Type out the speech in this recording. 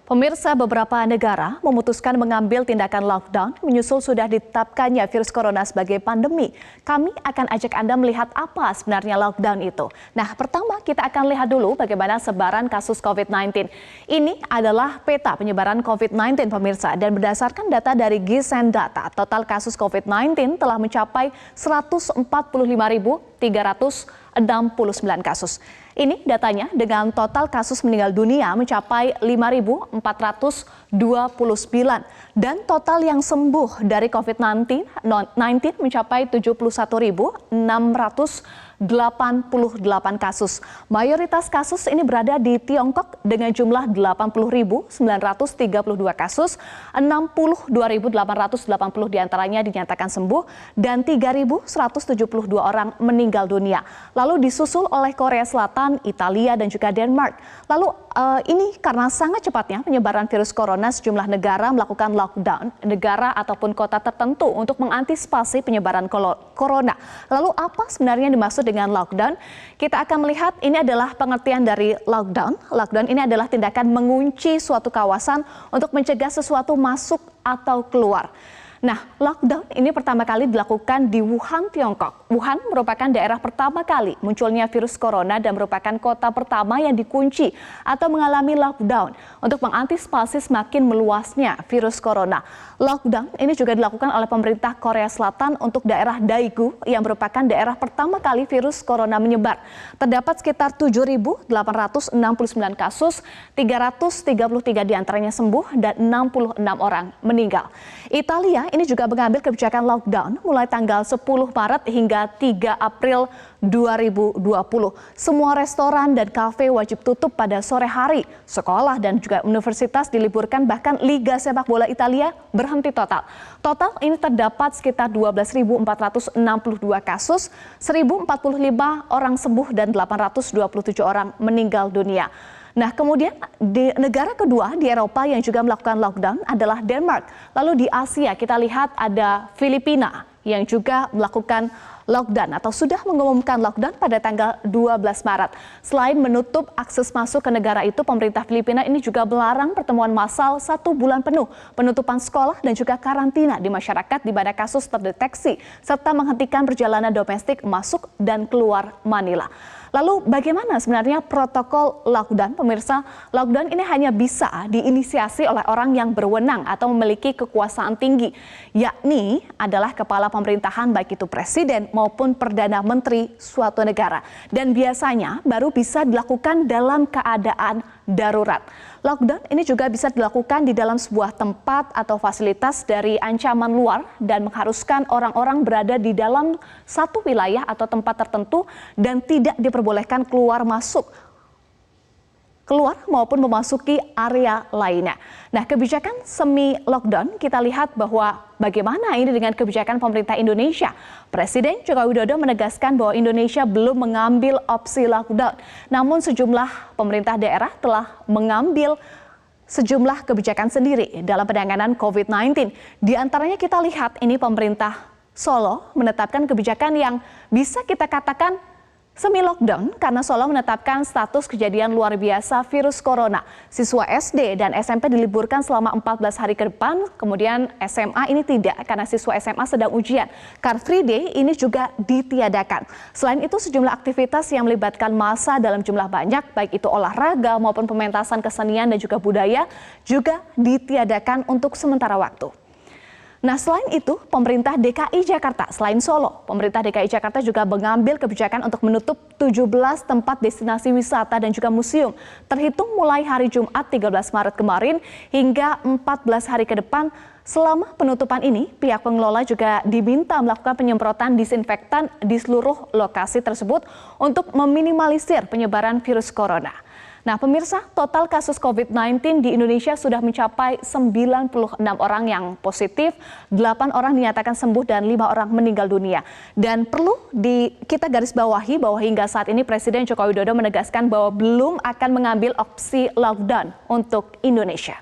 Pemirsa, beberapa negara memutuskan mengambil tindakan lockdown menyusul sudah ditetapkannya virus corona sebagai pandemi. Kami akan ajak Anda melihat apa sebenarnya lockdown itu. Nah, pertama kita akan lihat dulu bagaimana sebaran kasus COVID-19. Ini adalah peta penyebaran COVID-19 pemirsa, dan berdasarkan data dari Gisan Data, total kasus COVID-19 telah mencapai 145.369 kasus. Ini datanya dengan total kasus meninggal dunia mencapai 5.429 dan total yang sembuh dari COVID-19 mencapai 71.688 kasus. Mayoritas kasus ini berada di Tiongkok dengan jumlah 80.932 kasus, 62.880 diantaranya dinyatakan sembuh dan 3.172 orang meninggal dunia. Lalu disusul oleh Korea Selatan, Italia dan juga Denmark. Lalu ini karena sangat cepatnya penyebaran virus corona, sejumlah negara melakukan lockdown negara ataupun kota tertentu untuk mengantisipasi penyebaran corona. Lalu apa sebenarnya yang dimaksud dengan lockdown? Kita akan melihat ini adalah pengertian dari lockdown. Lockdown ini adalah tindakan mengunci suatu kawasan untuk mencegah sesuatu masuk atau keluar. Nah, lockdown ini pertama kali dilakukan di Wuhan, Tiongkok. Wuhan merupakan daerah pertama kali munculnya virus corona dan merupakan kota pertama yang dikunci atau mengalami lockdown untuk mengantisipasi semakin meluasnya virus corona. Lockdown ini juga dilakukan oleh pemerintah Korea Selatan untuk daerah Daegu yang merupakan daerah pertama kali virus corona menyebar. Terdapat sekitar 7.869 kasus, 333 diantaranya sembuh dan 66 orang meninggal. Italia ini juga mengambil kebijakan lockdown mulai tanggal 10 Maret hingga 3 April 2020. Semua restoran dan kafe wajib tutup pada sore hari. Sekolah dan juga universitas diliburkan, bahkan Liga Sepak Bola Italia berhenti total. Total ini terdapat sekitar 12.462 kasus, 1.045 orang sembuh dan 827 orang meninggal dunia. Nah, kemudian di negara kedua di Eropa yang juga melakukan lockdown adalah Denmark. Lalu di Asia kita lihat ada Filipina yang juga melakukan lockdown atau sudah mengumumkan lockdown pada tanggal 12 Maret. Selain menutup akses masuk ke negara itu, pemerintah Filipina ini juga melarang pertemuan massal 1 bulan penuh, penutupan sekolah dan juga karantina di masyarakat di mana kasus terdeteksi, serta menghentikan perjalanan domestik masuk dan keluar Manila. Lalu bagaimana sebenarnya protokol lockdown, pemirsa? Lockdown ini hanya bisa diinisiasi oleh orang yang berwenang atau memiliki kekuasaan tinggi, yakni adalah kepala pemerintahan baik itu presiden maupun perdana menteri suatu negara. Dan biasanya baru bisa dilakukan dalam keadaan darurat. Lockdown ini juga bisa dilakukan di dalam sebuah tempat atau fasilitas dari ancaman luar dan mengharuskan orang-orang berada di dalam satu wilayah atau tempat tertentu dan tidak diperbolehkan keluar maupun memasuki area lainnya. Nah, kebijakan semi lockdown kita lihat bahwa bagaimana ini dengan kebijakan pemerintah Indonesia. Presiden Joko Widodo menegaskan bahwa Indonesia belum mengambil opsi lockdown. Namun sejumlah pemerintah daerah telah mengambil sejumlah kebijakan sendiri dalam penanganan COVID-19. Di antaranya kita lihat ini pemerintah Solo menetapkan kebijakan yang bisa kita katakan semi lockdown karena Solo menetapkan status kejadian luar biasa virus corona. Siswa SD dan SMP diliburkan selama 14 hari ke depan, kemudian SMA ini tidak karena siswa SMA sedang ujian. Car Free Day ini juga ditiadakan. Selain itu sejumlah aktivitas yang melibatkan massa dalam jumlah banyak, baik itu olahraga maupun pementasan kesenian dan juga budaya juga ditiadakan untuk sementara waktu. Nah, selain itu, pemerintah DKI Jakarta, selain Solo, pemerintah DKI Jakarta juga mengambil kebijakan untuk menutup 17 tempat destinasi wisata dan juga museum, terhitung mulai hari Jumat 13 Maret kemarin hingga 14 hari ke depan. Selama penutupan ini, pihak pengelola juga diminta melakukan penyemprotan disinfektan di seluruh lokasi tersebut untuk meminimalisir penyebaran virus corona. Nah, pemirsa, total kasus COVID-19 di Indonesia sudah mencapai 96 orang yang positif, 8 orang dinyatakan sembuh dan 5 orang meninggal dunia. Dan perlu kita garis bawahi bahwa hingga saat ini Presiden Joko Widodo menegaskan bahwa belum akan mengambil opsi lockdown untuk Indonesia.